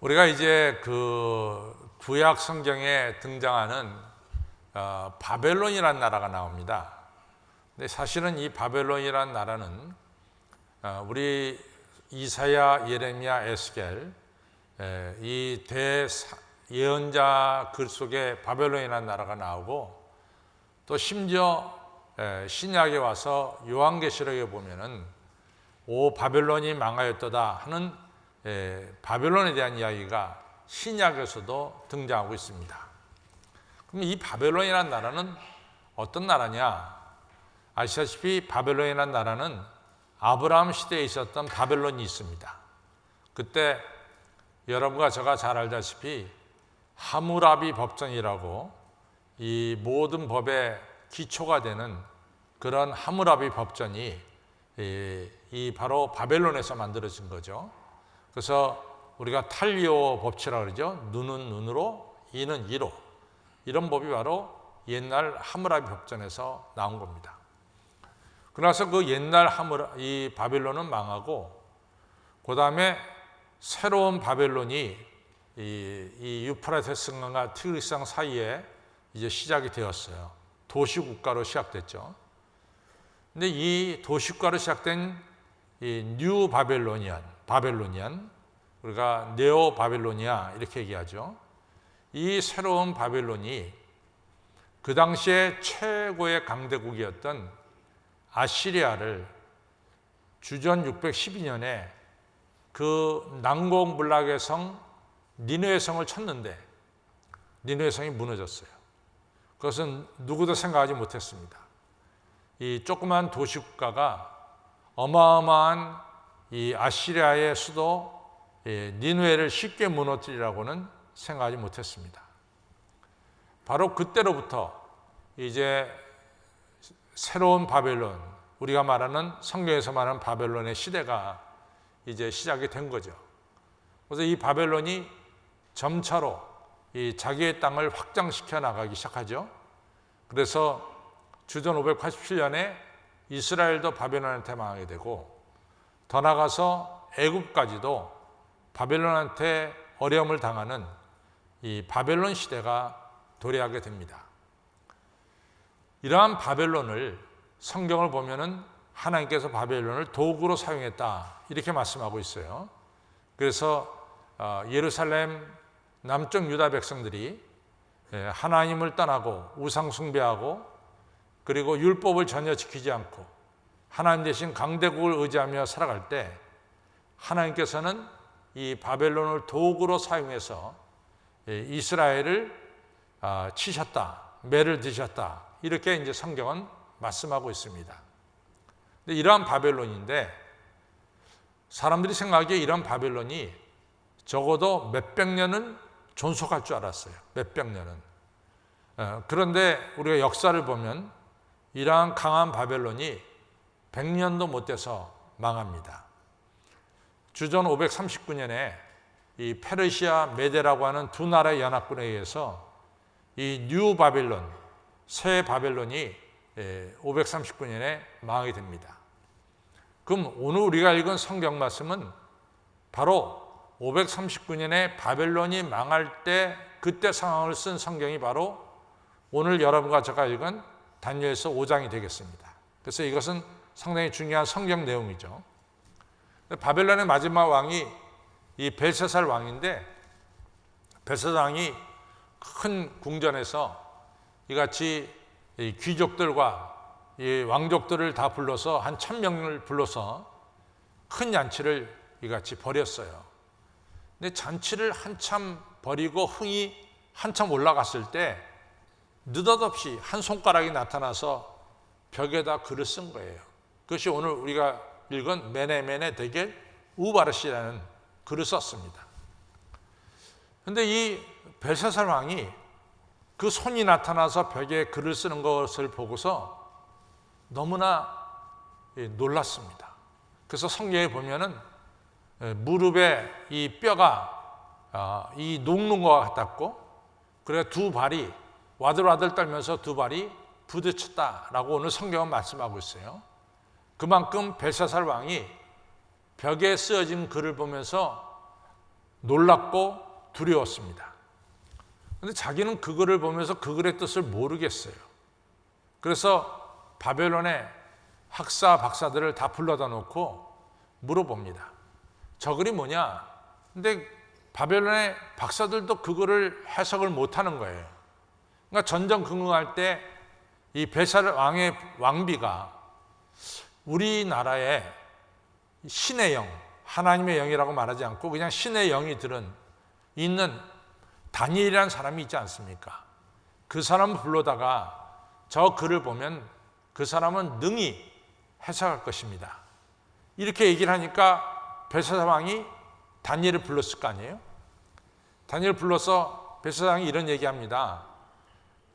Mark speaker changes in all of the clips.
Speaker 1: 우리가 이제 그 구약 성경에 등장하는 바벨론이라는 나라가 나옵니다. 근데 사실은 이 바벨론이라는 나라는 우리 이사야, 예레미야, 에스겔 이 대예언자 글 속에 바벨론이라는 나라가 나오고, 또 심지어 신약에 와서 요한계시록에 보면은 오 바벨론이 망하였도다 하는 바벨론에 대한 이야기가 신약에서도 등장하고 있습니다. 그럼 이 바벨론이라는 나라는 어떤 나라냐? 아시다시피 바벨론이라는 나라는 아브라함 시대에 있었던 바벨론이 있습니다. 그때 여러분과 제가 잘 알다시피 하무라비 법전이라고 이 모든 법의 기초가 되는 그런 하무라비 법전이 이 바로 바벨론에서 만들어진 거죠. 그래서 우리가 탈리오 법칙이라고 그러죠. 눈은 눈으로, 이는 이로. 이런 법이 바로 옛날 하무라비 법전에서 나온 겁니다. 그래서 그 옛날 이 바벨론은 망하고, 그 다음에 새로운 바벨론이 이 유프라테스강과 티그리스강 사이에 이제 시작이 되었어요. 도시국가로 시작됐죠. 근데 이 도시국가로 시작된 이 뉴 바벨로니안, 우리가 네오 바벨로니아 이렇게 얘기하죠. 이 새로운 바벨론이 그 당시에 최고의 강대국이었던 아시리아를 주전 612년에 그 난공불락의 성 니느웨 성을 쳤는데 니느웨 성이 무너졌어요. 그것은 누구도 생각하지 못했습니다. 이 조그만 도시국가가 어마어마한 이 아시리아의 수도 니느웨를 쉽게 무너뜨리라고는 생각하지 못했습니다. 바로 그때로부터 이제 새로운 바벨론, 우리가 말하는 성경에서 말하는 바벨론의 시대가 이제 시작이 된 거죠. 그래서 이 바벨론이 점차로 이 자기의 땅을 확장시켜 나가기 시작하죠. 그래서 주전 587년에 이스라엘도 바벨론한테 망하게 되고, 더 나아가서 애굽까지도 바벨론한테 어려움을 당하는 이 바벨론 시대가 도래하게 됩니다. 이러한 바벨론을 성경을 보면은 하나님께서 바벨론을 도구로 사용했다 이렇게 말씀하고 있어요. 그래서 예루살렘 남쪽 유다 백성들이 하나님을 떠나고 우상 숭배하고, 그리고 율법을 전혀 지키지 않고 하나님 대신 강대국을 의지하며 살아갈 때 하나님께서는 이 바벨론을 도구로 사용해서 이스라엘을 치셨다, 매를 드셨다 이렇게 이제 성경은 말씀하고 있습니다. 근데 이러한 바벨론인데, 사람들이 생각하기에 이러한 바벨론이 적어도 몇백 년은 존속할 줄 알았어요. 몇백 년은. 그런데 우리가 역사를 보면 이러한 강한 바벨론이 100년도 못 돼서 망합니다. 주전 539년에 이 페르시아 메데라고 하는 두 나라의 연합군에 의해서 이 뉴 바벨론, 새 바벨론이 539년에 망하게 됩니다. 그럼 오늘 우리가 읽은 성경 말씀은 바로 539년에 바벨론이 망할 때 그때 상황을 쓴 성경이 바로 오늘 여러분과 제가 읽은 다니엘서 5장이 되겠습니다. 그래서 이것은 상당히 중요한 성경 내용이죠. 바벨론의 마지막 왕이 이 벨사살 왕인데, 벨사살 왕이 큰 궁전에서 이같이 귀족들과 이 왕족들을 다 불러서 한 1000명을 불러서 큰 잔치를 이같이 벌였어요. 근데 잔치를 한참 벌이고 흥이 한참 올라갔을 때 느닷없이 한 손가락이 나타나서 벽에다 글을 쓴 거예요. 그것이 오늘 우리가 읽은 메네메네 데겔 우바르시라는 글을 썼습니다. 그런데 이 벨사살 왕이 그 손이 나타나서 벽에 글을 쓰는 것을 보고서 너무나 놀랐습니다. 그래서 성경에 보면은 무릎에 이 뼈가 이 녹는 것 같았고, 그래 두 발이 와들와들 떨면서 두 발이 부딪혔다라고 오늘 성경은 말씀하고 있어요. 그만큼 벨사살 왕이 벽에 쓰여진 글을 보면서 놀랍고 두려웠습니다. 그런데 자기는 그 글을 보면서 그 글의 뜻을 모르겠어요. 그래서 바벨론의 학사 박사들을 다 불러다 놓고 물어봅니다. 저 글이 뭐냐? 근데 바벨론의 박사들도 그 글을 해석을 못하는 거예요. 그러니까 전전긍긍할 때 이 벨사살 왕의 왕비가 우리나라에 신의 영, 하나님의 영이라고 말하지 않고 그냥 신의 영이 있는 다니엘이라는 사람이 있지 않습니까? 그 사람을 불러다가 저 글을 보면 그 사람은 능히 해석할 것입니다. 이렇게 얘기를 하니까 벨사살 왕이 다니엘을 불렀을 거 아니에요? 다니엘을 불러서 벨사살 왕이 이런 얘기합니다.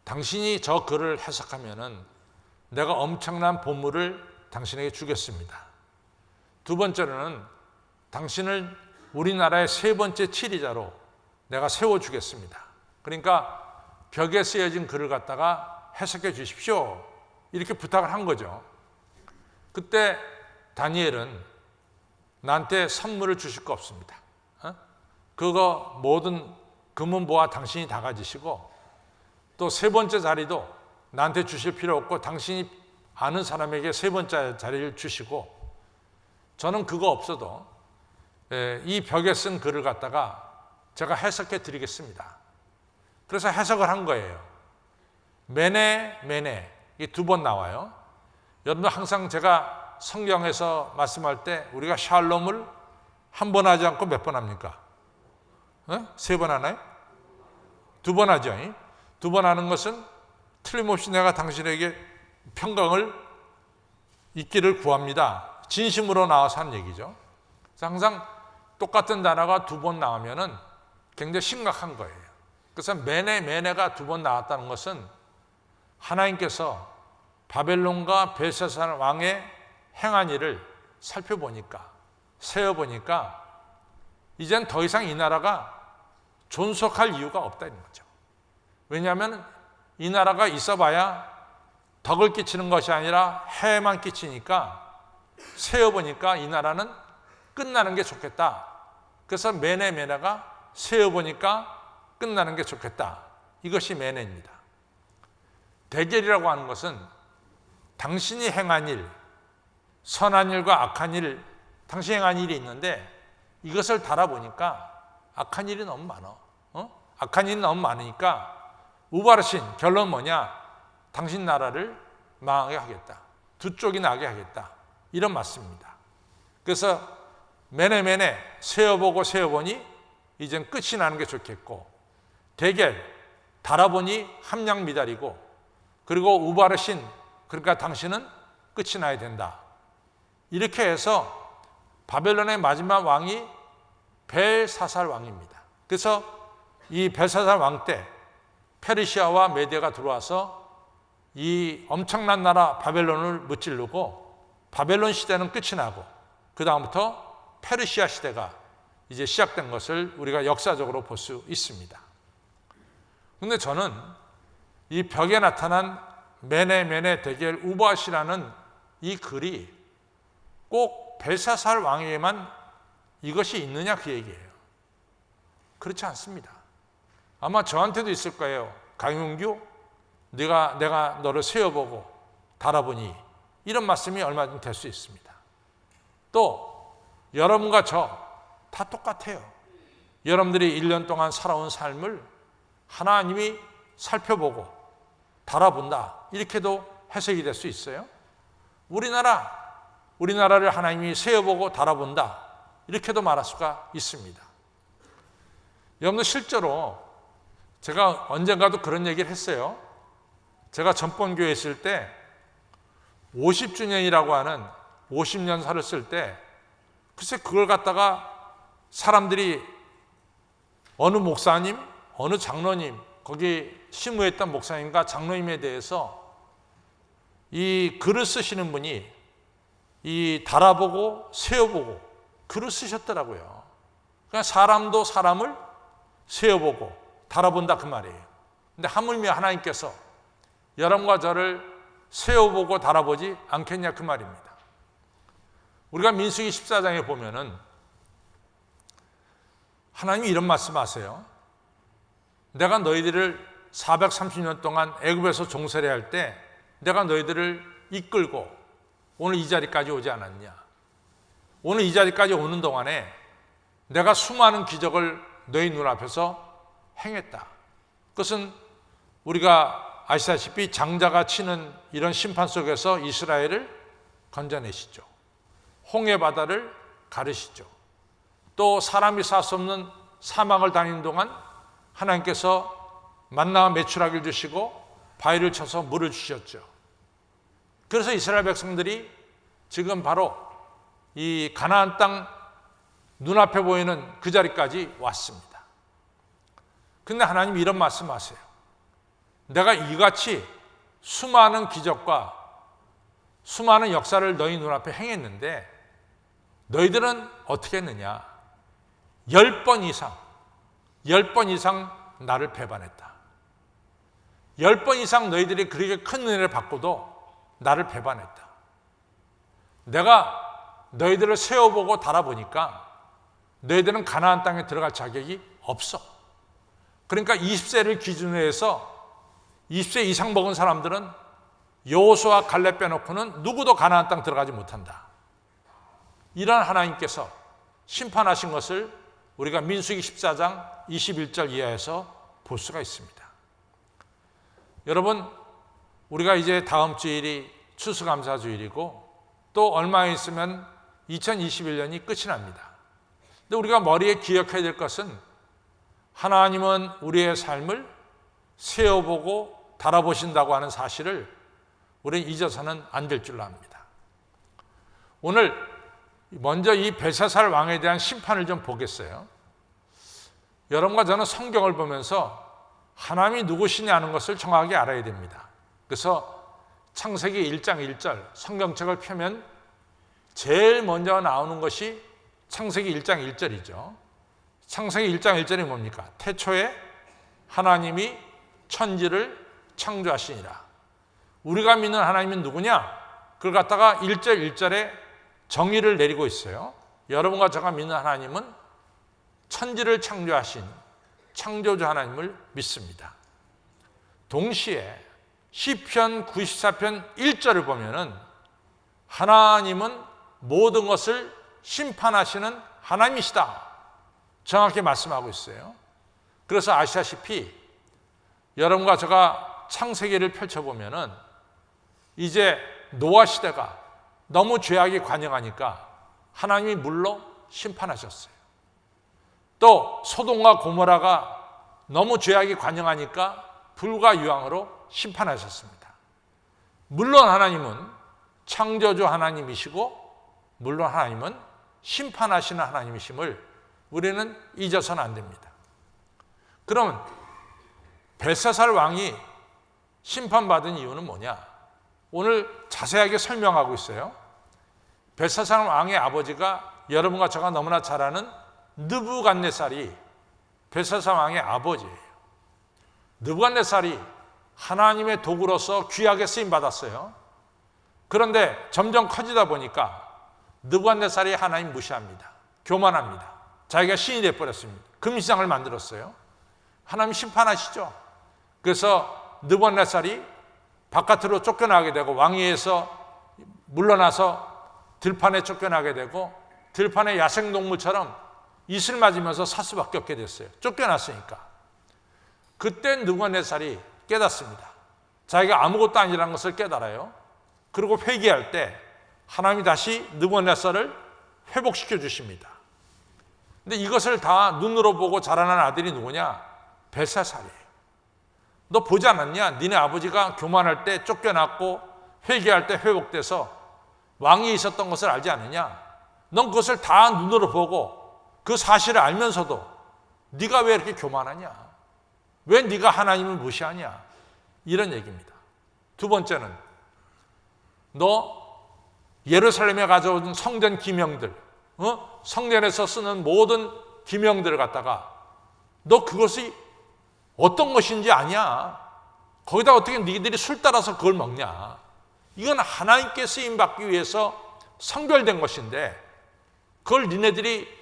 Speaker 1: 당신이 저 글을 해석하면은 내가 엄청난 보물을 당신에게 주겠습니다. 두 번째로는 당신을 우리나라의 세 번째 치리자로 내가 세워주겠습니다. 그러니까 벽에 쓰여진 글을 갖다가 해석해 주십시오. 이렇게 부탁을 한 거죠. 그때 다니엘은 나한테 선물을 주실 거 없습니다. 그거 모든 금은보화 당신이 다 가지시고 또 세 번째 자리도 나한테 주실 필요 없고 당신이 아는 사람에게 세 번째 자리를 주시고 저는 그거 없어도 이 벽에 쓴 글을 갖다가 제가 해석해 드리겠습니다. 그래서 해석을 한 거예요. 메네 이 두 번 나와요. 여러분 항상 제가 성경에서 말씀할 때 우리가 샬롬을 한 번 하지 않고 몇 번 합니까? 세 번 하나요? 두 번 하죠. 두 번 하는 것은 틀림없이 내가 당신에게 평강을 있기를 구합니다. 진심으로 나와서 한 얘기죠. 그래서 항상 똑같은 단어가 두 번 나오면은 굉장히 심각한 거예요. 그래서 메네가 두 번 나왔다는 것은 하나님께서 바벨론과 벨사살 왕의 행한 일을 살펴보니까 세어보니까 이젠 더 이상 이 나라가 존속할 이유가 없다는 거죠. 왜냐하면 이 나라가 있어봐야 덕을 끼치는 것이 아니라 해만 끼치니까 세어보니까 이 나라는 끝나는 게 좋겠다. 그래서 메네가 세어보니까 끝나는 게 좋겠다. 이것이 메네입니다. 대결이라고 하는 것은 당신이 행한 일, 선한 일과 악한 일, 당신이 행한 일이 있는데 이것을 달아보니까 악한 일이 너무 많아. 악한 일이 너무 많으니까 우바르신 결론은 뭐냐? 당신 나라를 망하게 하겠다. 두 쪽이 나게 하겠다. 이런 말씀입니다. 그래서 메네 세어보니 이젠 끝이 나는 게 좋겠고 대결 달아보니 함량미달이고 그리고 우바르신 그러니까 당신은 끝이 나야 된다. 이렇게 해서 바벨론의 마지막 왕이 벨사살 왕입니다. 그래서 이 벨사살 왕 때 페르시아와 메디아가 들어와서 이 엄청난 나라 바벨론을 무찌르고 바벨론 시대는 끝이 나고 그 다음부터 페르시아 시대가 이제 시작된 것을 우리가 역사적으로 볼 수 있습니다. 그런데 저는 이 벽에 나타난 메네 대결 우바시라는 이 글이 꼭 벨사살 왕에게만 이것이 있느냐 그 얘기예요. 그렇지 않습니다. 아마 저한테도 있을 거예요. 강용규, 내가 너를 세어보고 달아보니 이런 말씀이 얼마든지 될 수 있습니다. 또 여러분과 저 다 똑같아요. 여러분들이 1년 동안 살아온 삶을 하나님이 살펴보고 달아본다. 이렇게도 해석이 될 수 있어요. 우리나라를 하나님이 세어보고 달아본다. 이렇게도 말할 수가 있습니다. 여러분들 실제로 제가 언젠가도 그런 얘기를 했어요. 제가 전본교회에 있을 때 50주년이라고 하는 50년사를 쓸 때 글쎄 그걸 갖다가 사람들이 어느 목사님, 어느 장로님, 거기 심우했던 목사님과 장로님에 대해서 이 글을 쓰시는 분이 이 달아보고 세어보고 글을 쓰셨더라고요. 그냥 사람도 사람을 세어보고 달아본다 그 말이에요. 근데 하물며 하나님께서 여러분과 저를 세어보고 달아보지 않겠냐 그 말입니다. 우리가 민수기 14장에 보면은 하나님이 이런 말씀하세요. 내가 너희들을 430년 동안 애굽에서 종살이할 때 내가 너희들을 이끌고 오늘 이 자리까지 오지 않았냐. 오늘 이 자리까지 오는 동안에 내가 수많은 기적을 너희 눈앞에서 행했다. 그것은 우리가 아시다시피 장자가 치는 이런 심판 속에서 이스라엘을 건져내시죠. 홍해 바다를 가르시죠. 또 사람이 살 수 없는 사막을 다니는 동안 하나님께서 만나와 메추라기를 주시고 바위를 쳐서 물을 주셨죠. 그래서 이스라엘 백성들이 지금 바로 이 가나안 땅 눈앞에 보이는 그 자리까지 왔습니다. 근데 하나님이 이런 말씀하세요. 내가 이같이 수많은 기적과 수많은 역사를 너희 눈앞에 행했는데 너희들은 어떻게 했느냐? 10번 이상 나를 배반했다. 10번 이상 너희들이 그렇게 큰 은혜를 받고도 나를 배반했다. 내가 너희들을 세워보고 달아보니까 너희들은 가나안 땅에 들어갈 자격이 없어. 그러니까 20세를 기준으로 해서 20세 이상 먹은 사람들은 여호수아 갈렙 빼놓고는 누구도 가나안 땅 들어가지 못한다. 이런 하나님께서 심판하신 것을 우리가 민수기 14장 21절 이하에서 볼 수가 있습니다. 여러분, 우리가 이제 다음 주일이 추수감사주일이고 또 얼마 있으면 2021년이 끝이 납니다. 근데 우리가 머리에 기억해야 될 것은 하나님은 우리의 삶을 세어보고 달아보신다고 하는 사실을 우리는 잊어서는 안 될 줄로 압니다. 오늘 먼저 이 벨사살 왕에 대한 심판을 좀 보겠어요. 여러분과 저는 성경을 보면서 하나님이 누구시냐는 것을 정확하게 알아야 됩니다. 그래서 창세기 1장 1절 성경책을 펴면 제일 먼저 나오는 것이 창세기 1장 1절이죠. 창세기 1장 1절이 뭡니까? 태초에 하나님이 천지를 창조하시니라. 우리가 믿는 하나님은 누구냐? 그걸 갖다가 1절 1절에 정의를 내리고 있어요. 여러분과 제가 믿는 하나님은 천지를 창조하신 창조주 하나님을 믿습니다. 동시에 시편 94편 1절을 보면은 하나님은 모든 것을 심판하시는 하나님이시다. 정확히 말씀하고 있어요. 그래서 아시다시피 여러분과 제가 창세기를 펼쳐보면은 이제 노아 시대가 너무 죄악이 관영하니까 하나님이 물로 심판하셨어요. 또 소돔과 고모라가 너무 죄악이 관영하니까 불과 유황으로 심판하셨습니다. 물론 하나님은 창조주 하나님이시고 물론 하나님은 심판하시는 하나님이심을 우리는 잊어서는 안 됩니다. 그러면 벨사살 왕이 심판받은 이유는 뭐냐? 오늘 자세하게 설명하고 있어요. 벨사살 왕의 아버지가 여러분과 제가 너무나 잘 아는 느부갓네살이 벨사살 왕의 아버지예요. 느부갓네살이 하나님의 도구로서 귀하게 쓰임받았어요. 그런데 점점 커지다 보니까 느부갓네살이 하나님 무시합니다. 교만합니다. 자기가 신이 되어버렸습니다. 금시장을 만들었어요. 하나님 심판하시죠. 그래서 느부갓네살이 바깥으로 쫓겨나게 되고 왕위에서 물러나서 들판에 쫓겨나게 되고 들판의 야생동물처럼 이슬 맞으면서 살 수밖에 없게 됐어요. 쫓겨났으니까. 그때 느부갓네살이 깨닫습니다. 자기가 아무것도 아니라는 것을 깨달아요. 그리고 회개할 때 하나님이 다시 느부갓네살을 회복시켜 주십니다. 근데 이것을 다 눈으로 보고 자라난 아들이 누구냐? 벨사살이에요. 너 보지 않았냐? 니네 아버지가 교만할 때 쫓겨났고 회개할 때 회복돼서 왕이 있었던 것을 알지 않느냐? 넌 그것을 다 눈으로 보고 그 사실을 알면서도 네가 왜 이렇게 교만하냐? 왜 네가 하나님을 무시하냐? 이런 얘기입니다. 두 번째는 너 예루살렘에 가져온 성전 기명들, 성전에서 쓰는 모든 기명들을 갖다가 너 그것이 어떤 것인지 아냐? 거기다 어떻게 너희들이 술 따라서 그걸 먹냐? 이건 하나님께 쓰임받기 위해서 성별된 것인데 그걸 니네들이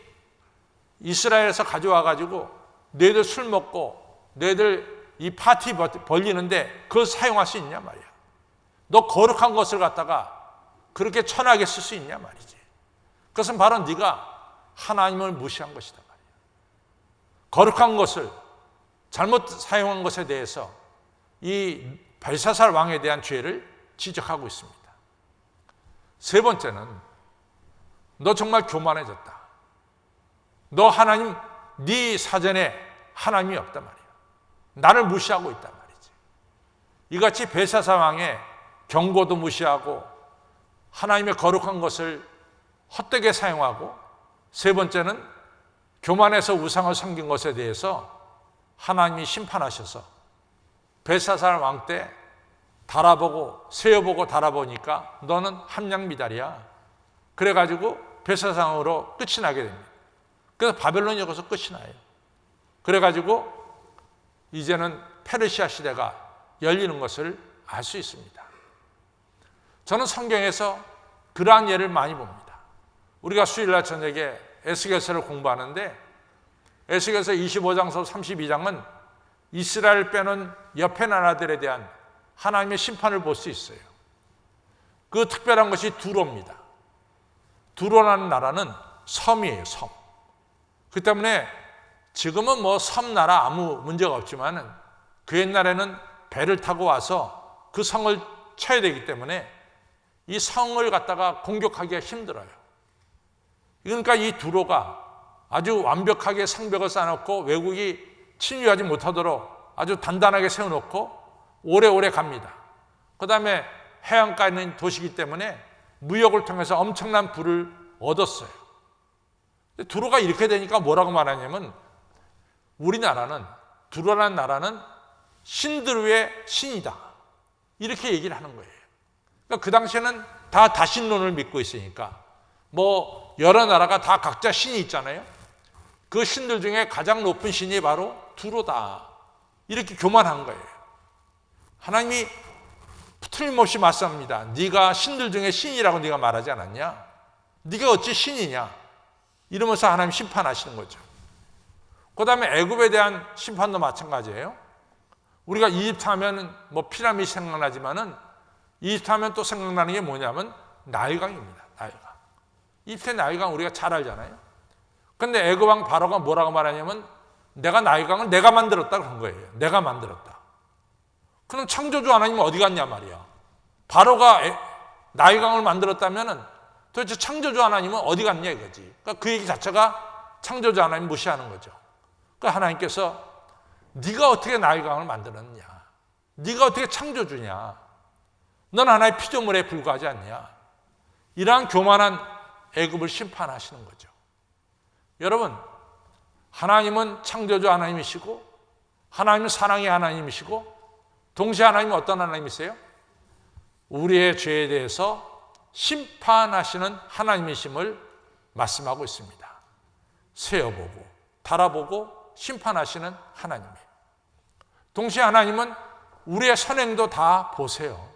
Speaker 1: 이스라엘에서 가져와 가지고 너희들 술 먹고 너희들 이 파티 벌리는데 그걸 사용할 수 있냐 말이야. 너 거룩한 것을 갖다가 그렇게 천하게 쓸 수 있냐 말이지. 그것은 바로 네가 하나님을 무시한 것이다 말이야. 거룩한 것을 잘못 사용한 것에 대해서 이 벨사살 왕에 대한 죄를 지적하고 있습니다. 세 번째는 너 정말 교만해졌다. 너 하나님, 네 사전에 하나님이 없단 말이야. 나를 무시하고 있단 말이지. 이같이 벨사살 왕의 경고도 무시하고 하나님의 거룩한 것을 헛되게 사용하고, 세 번째는 교만해서 우상을 섬긴 것에 대해서 하나님이 심판하셔서 벨사살 왕 때 달아보고 세어보고 달아보니까 너는 함량미달이야. 그래가지고 벨사살 왕으로 끝이 나게 됩니다. 그래서 바벨론이 여기서 끝이 나요. 그래가지고 이제는 페르시아 시대가 열리는 것을 알 수 있습니다. 저는 성경에서 그러한 예를 많이 봅니다. 우리가 수요일날 저녁에 에스겔서를 공부하는데 에스겔서 25장서 32장은 이스라엘 빼놓은 옆에 나라들에 대한 하나님의 심판을 볼 수 있어요. 그 특별한 것이 두로입니다. 두로라는 나라는 섬이에요, 섬. 그 때문에 지금은 뭐 섬나라 아무 문제가 없지만은 그 옛날에는 배를 타고 와서 그 성을 쳐야 되기 때문에 이 성을 갖다가 공격하기가 힘들어요. 그러니까 이 두로가 아주 완벽하게 성벽을 쌓아놓고 외국이 침입하지 못하도록 아주 단단하게 세워놓고 오래오래 갑니다. 그 다음에 해안가에 있는 도시이기 때문에 무역을 통해서 엄청난 부를 얻었어요. 두로가 이렇게 되니까 뭐라고 말하냐면 우리나라는, 두로라는 나라는 신들 위의 신이다, 이렇게 얘기를 하는 거예요. 그러니까 그 당시에는 다 다신론을 믿고 있으니까 뭐 여러 나라가 다 각자 신이 있잖아요. 그 신들 중에 가장 높은 신이 바로 두로다, 이렇게 교만한 거예요. 하나님이 틀림없이 말씀합니다. 네가 신들 중에 신이라고 네가 말하지 않았냐? 네가 어찌 신이냐? 이러면서 하나님 심판하시는 거죠. 그 다음에 애굽에 대한 심판도 마찬가지예요. 우리가 이집트 하면 뭐 피라미드 생각나지만은 이집트 하면 또 생각나는 게 뭐냐면 나일강입니다. 나일강. 이집트의 나일강 우리가 잘 알잖아요. 근데 애굽 왕 바로가 뭐라고 말하냐면 내가 나일강을 내가 만들었다 그런 거예요. 내가 만들었다. 그럼 창조주 하나님은 어디 갔냐 말이야. 바로가 나일강을 만들었다면은 도대체 창조주 하나님은 어디 갔냐 이거지. 그러니까 그 얘기 자체가 창조주 하나님 무시하는 거죠. 그러니까 하나님께서 네가 어떻게 나일강을 만들었냐? 네가 어떻게 창조주냐? 넌 하나의 피조물에 불과하지 않냐? 이러한 교만한 애굽을 심판하시는 거죠. 여러분, 하나님은 창조주 하나님이시고 하나님은 사랑의 하나님이시고 동시에 하나님은 어떤 하나님이세요? 우리의 죄에 대해서 심판하시는 하나님이심을 말씀하고 있습니다. 세어보고 달아보고 심판하시는 하나님이에요. 동시에 하나님은 우리의 선행도 다 보세요.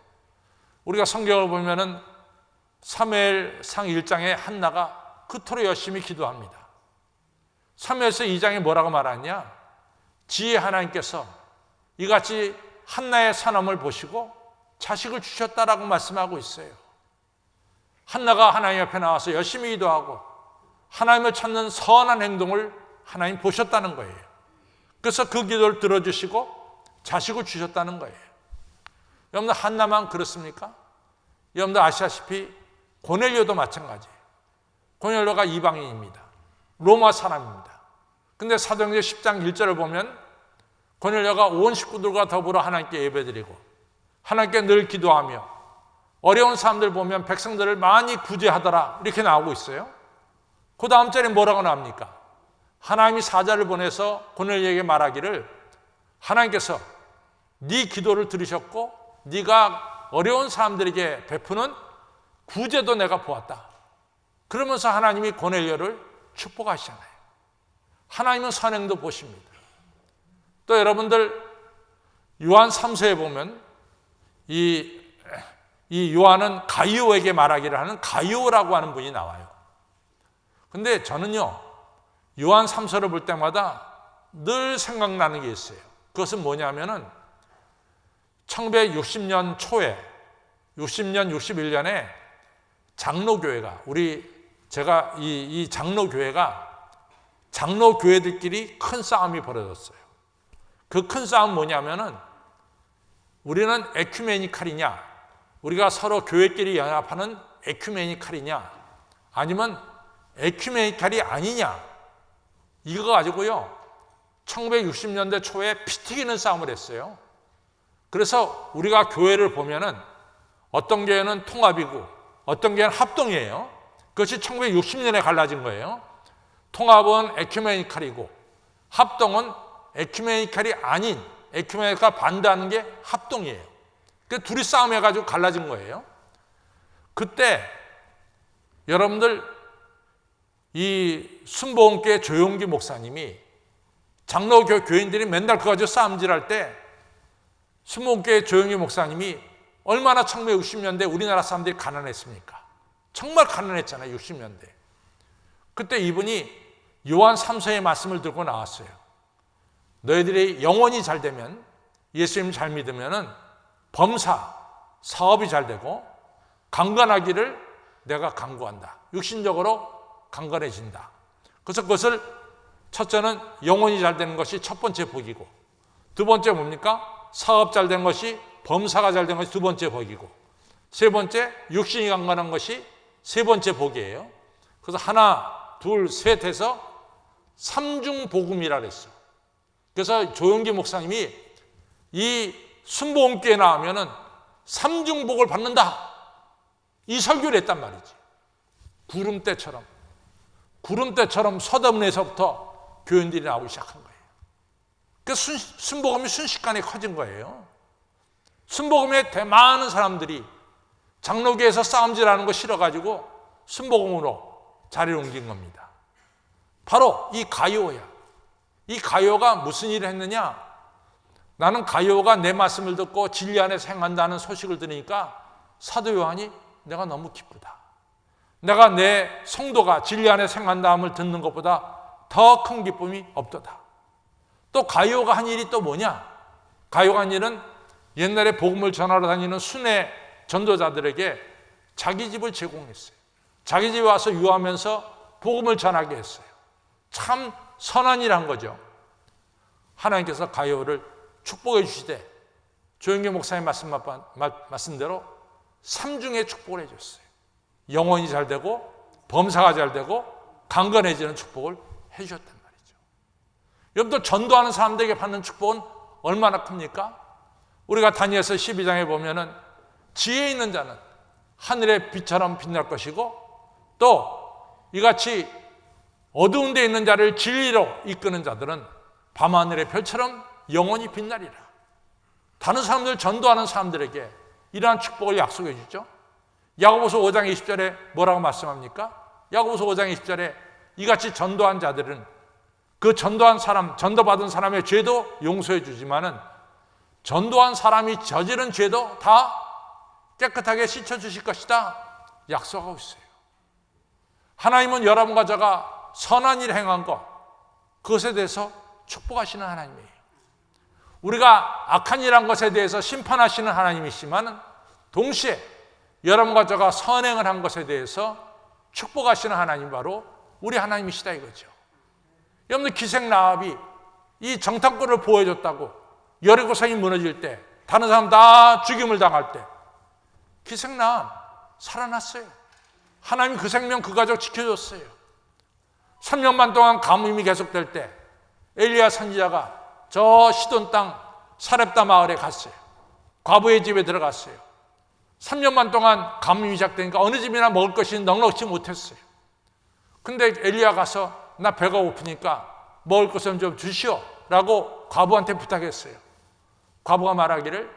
Speaker 1: 우리가 성경을 보면은 사무엘상 1장에 한나가 그토록 열심히 기도합니다. 사무엘서 2장에 뭐라고 말하냐? 지혜 하나님께서 이같이 한나의 산함을 보시고 자식을 주셨다라고 말씀하고 있어요. 한나가 하나님 앞에 나와서 열심히 기도하고 하나님을 찾는 선한 행동을 하나님 보셨다는 거예요. 그래서 그 기도를 들어주시고 자식을 주셨다는 거예요. 여러분들 한나만 그렇습니까? 여러분들 아시다시피 고넬료도 마찬가지예요. 고넬료가 이방인입니다. 로마 사람입니다. 근데 사도행전 10장 1절을 보면 고넬료가 온 식구들과 더불어 하나님께 예배드리고 하나님께 늘 기도하며 어려운 사람들 보면 백성들을 많이 구제하더라, 이렇게 나오고 있어요. 그 다음 절에 뭐라고 나옵니까? 하나님이 사자를 보내서 고넬료에게 말하기를 하나님께서 네 기도를 들으셨고 네가 어려운 사람들에게 베푸는 구제도 내가 보았다. 그러면서 하나님이 고넬료를 축복하시잖아요. 하나님은 선행도 보십니다. 또 여러분들 요한 3서에 보면 이 요한은 가이오에게 말하기를 하는 가이오라고 하는 분이 나와요. 근데 저는요, 요한 3서를 볼 때마다 늘 생각나는 게 있어요. 그것은 뭐냐면은 1960년 초에 60년, 61년에 장로교회가 제가 이 장로교회가 장로교회들끼리 큰 싸움이 벌어졌어요. 그 큰 싸움 뭐냐면은 우리는 에큐메니칼이냐, 우리가 서로 교회끼리 연합하는 에큐메니칼이냐, 아니면 에큐메니칼이 아니냐, 이거 가지고요 1960년대 초에 피 튀기는 싸움을 했어요. 그래서 우리가 교회를 보면은 어떤 교회는 통합이고 어떤 교회는 합동이에요. 그것이 1960년에 갈라진 거예요. 통합은 에큐메니칼이고 합동은 에큐메니칼이 아닌, 에큐메니칼 반대하는 게 합동이에요. 그 둘이 싸움해가지고 갈라진 거예요. 그때 여러분들 이 순복음교회 조용기 목사님이 장로교 교인들이 맨날 그거 가지고 싸움질할 때 순복음교회 조용기 목사님이 얼마나 1960년대 우리나라 사람들이 가난했습니까? 정말 가난했잖아요. 60년대. 그때 이분이 요한 3서의 말씀을 들고 나왔어요. 너희들이 영혼이 잘 되면, 예수님 잘 믿으면은 범사, 사업이 잘 되고 강건하기를 내가 강구한다. 육신적으로 강건해진다. 그래서 그것을 첫째는 영혼이 잘 되는 것이 첫 번째 복이고, 두 번째 뭡니까? 사업 잘 되는 것이, 범사가 잘 되는 것이 두 번째 복이고, 세 번째 육신이 강건한 것이 세 번째 복이에요. 그래서 하나, 둘, 셋 해서 삼중복음이라 그랬어요. 그래서 조용기 목사님이 이 순복음교회 나오면은 삼중복을 받는다, 이 설교를 했단 말이지. 구름대처럼 서대문에서부터 교인들이 나오기 시작한 거예요. 그래서 순복음이 순식간에 커진 거예요. 순복음에 많은 사람들이 장로교에서 싸움질하는 거 싫어가지고 순복음으로 자리를 옮긴 겁니다. 바로 이 가룟이야. 이 가룟가 무슨 일을 했느냐? 나는 가룟가 내 말씀을 듣고 진리 안에서 행한다는 소식을 들으니까 사도 요한이 내가 너무 기쁘다. 내가 내 성도가 진리 안에서 행한다함을 듣는 것보다 더 큰 기쁨이 없도다. 또 가룟가 한 일이 또 뭐냐? 가룟가 한 일은 옛날에 복음을 전하러 다니는 순회 전도자들에게 자기 집을 제공했어요. 자기 집에 와서 유하면서 복음을 전하게 했어요. 참 선한 일 한 거죠. 하나님께서 가룟을 축복해 주시되 조영기 목사님 말씀대로 삼중의 축복을 해줬어요. 영혼이 잘 되고 범사가 잘 되고 강건해지는 축복을 해주셨단 말이죠. 여러분들 전도하는 사람들에게 받는 축복은 얼마나 큽니까? 우리가 다니엘서 12장에 보면은 지혜 있는 자는 하늘의 빛처럼 빛날 것이고 또 이같이 어두운 데 있는 자를 진리로 이끄는 자들은 밤하늘의 별처럼 영원히 빛나리라. 다른 사람들 전도하는 사람들에게 이러한 축복을 약속해 주죠. 야고보서 5장 20절에 뭐라고 말씀합니까? 야고보서 5장 20절에 이같이 전도한 자들은 그 전도한 사람, 전도받은 사람의 죄도 용서해 주지만은 전도한 사람이 저지른 죄도 다 깨끗하게 씻어주실 것이다 약속하고 있어요. 하나님은 여러분과 저가 선한 일 행한 것, 그것에 대해서 축복하시는 하나님이에요. 우리가 악한 일 한 것에 대해서 심판하시는 하나님이시지만 동시에 여러분과 저가 선행을 한 것에 대해서 축복하시는 하나님, 바로 우리 하나님이시다 이거죠. 여러분들 기생라합이 이 정탐꾼을 보호해줬다고 여리고성이 무너질 때, 다른 사람 다 죽임을 당할 때 기생라합 살아났어요. 하나님 그 생명 그 가족 지켜줬어요. 3년 반 동안 가뭄이 계속될 때 엘리야 선지자가 저 시돈 땅 사렙다 마을에 갔어요. 과부의 집에 들어갔어요. 3년 반 동안 가뭄이 시작되니까 어느 집이나 먹을 것이 넉넉지 못했어요. 근데 엘리야 가서 나 배가 고프니까 먹을 것을 좀 주시오 라고 과부한테 부탁했어요. 과부가 말하기를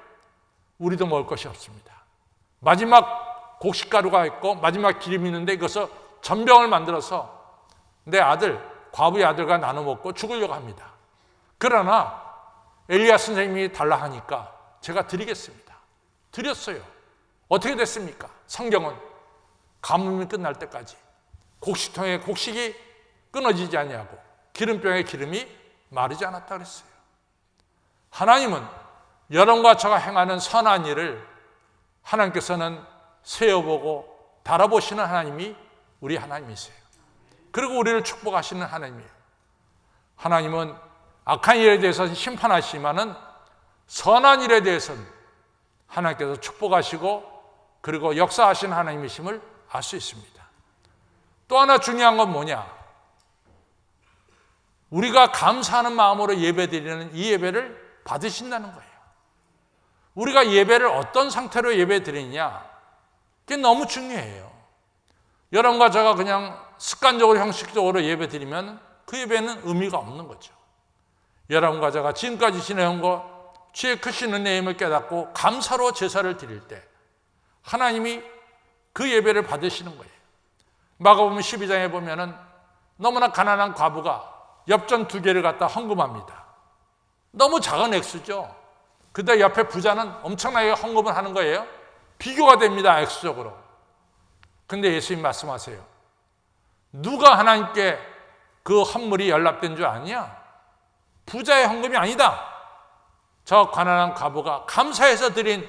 Speaker 1: 우리도 먹을 것이 없습니다. 마지막 곡식가루가 있고 마지막 기름이 있는데 이것을 전병을 만들어서 내 아들, 과부의 아들과 나눠 먹고 죽으려고 합니다. 그러나 엘리야 선생님이 달라 하니까 제가 드리겠습니다. 드렸어요. 어떻게 됐습니까? 성경은 가뭄이 끝날 때까지 곡식통에 곡식이 끊어지지 아니하고 기름병에 기름이 마르지 않았다 그랬어요. 하나님은 여러분과 저가 행하는 선한 일을 하나님께서는 세어보고 달아보시는 하나님이 우리 하나님이세요. 그리고 우리를 축복하시는 하나님이에요. 하나님은 악한 일에 대해서는 심판하시지만은 선한 일에 대해서는 하나님께서 축복하시고 그리고 역사하시는 하나님이심을 알 수 있습니다. 또 하나 중요한 건 뭐냐? 우리가 감사하는 마음으로 예배드리는 이 예배를 받으신다는 거예요. 우리가 예배를 어떤 상태로 예배드리느냐, 그게 너무 중요해요. 여러분과 제가 그냥 습관적으로 형식적으로 예배드리면 그 예배는 의미가 없는 거죠. 여러분과 제가 지금까지 지내온 것 주의 크신 은혜임을 깨닫고 감사로 제사를 드릴 때 하나님이 그 예배를 받으시는 거예요. 마가복음 12장에 보면은 너무나 가난한 과부가 엽전 2개를 갖다 헌금합니다. 너무 작은 액수죠. 근데 옆에 부자는 엄청나게 헌금을 하는 거예요. 비교가 됩니다, 액수적으로. 근데 예수님 말씀하세요. 누가 하나님께 그 헌물이 연락된 줄 아냐? 부자의 헌금이 아니다. 저 가난한 과부가 감사해서 드린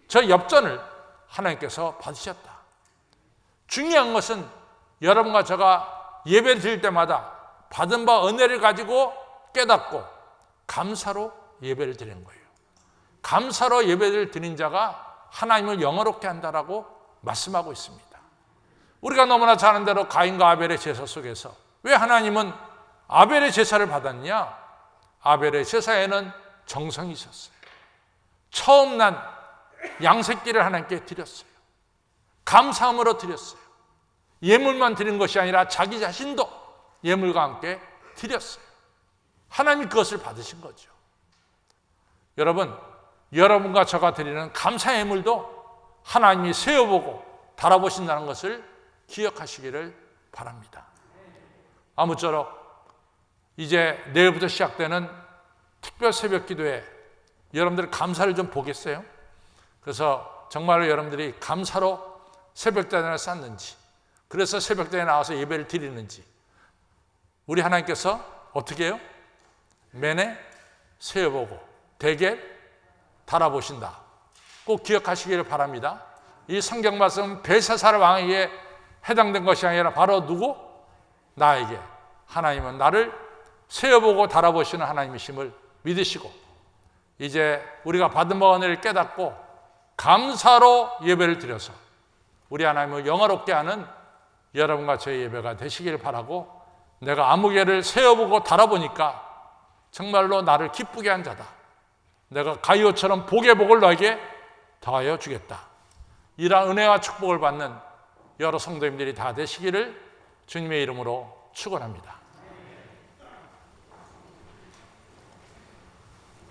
Speaker 1: 저 엽전을 하나님께서 받으셨다. 중요한 것은 여러분과 제가 예배를 드릴 때마다 받은 바 은혜를 가지고 깨닫고 감사로 예배를 드리는 거예요. 감사로 예배를 드린 자가 하나님을 영화롭게 한다라고 말씀하고 있습니다. 우리가 너무나 잘 아는 대로 가인과 아벨의 제사 속에서 왜 하나님은 아벨의 제사를 받았냐? 아벨의 제사에는 정성이 있었어요. 처음 난 양새끼를 하나님께 드렸어요. 감사함으로 드렸어요. 예물만 드린 것이 아니라 자기 자신도 예물과 함께 드렸어요. 하나님이 그것을 받으신 거죠. 여러분, 여러분과 저가 드리는 감사 예물도 하나님이 세어보고 달아보신다는 것을 기억하시기를 바랍니다. 아무쪼록 이제 내일부터 시작되는 특별 새벽 기도에 여러분들 감사를 좀 보겠어요? 그래서 정말로 여러분들이 감사로 새벽단을 쌓는지, 그래서 새벽단에 나와서 예배를 드리는지 우리 하나님께서 어떻게 해요? 매내 세어보고 대개 달아보신다. 꼭 기억하시기를 바랍니다. 이 성경 말씀 벨사살 왕에게 해당된 것이 아니라 바로 누구? 나에게. 하나님은 나를 세어보고 달아보시는 하나님이심을 믿으시고 이제 우리가 받은 바 은혜를 깨닫고 감사로 예배를 드려서 우리 하나님을 영화롭게 하는 여러분과 저의 예배가 되시길 바라고, 내가 아무개를 세어보고 달아보니까 정말로 나를 기쁘게 한 자다. 내가 가이오처럼 복의 복을 너에게 더하여 주겠다. 이러한 은혜와 축복을 받는 여러 성도님들이 다 되시기를 주님의 이름으로 축원합니다.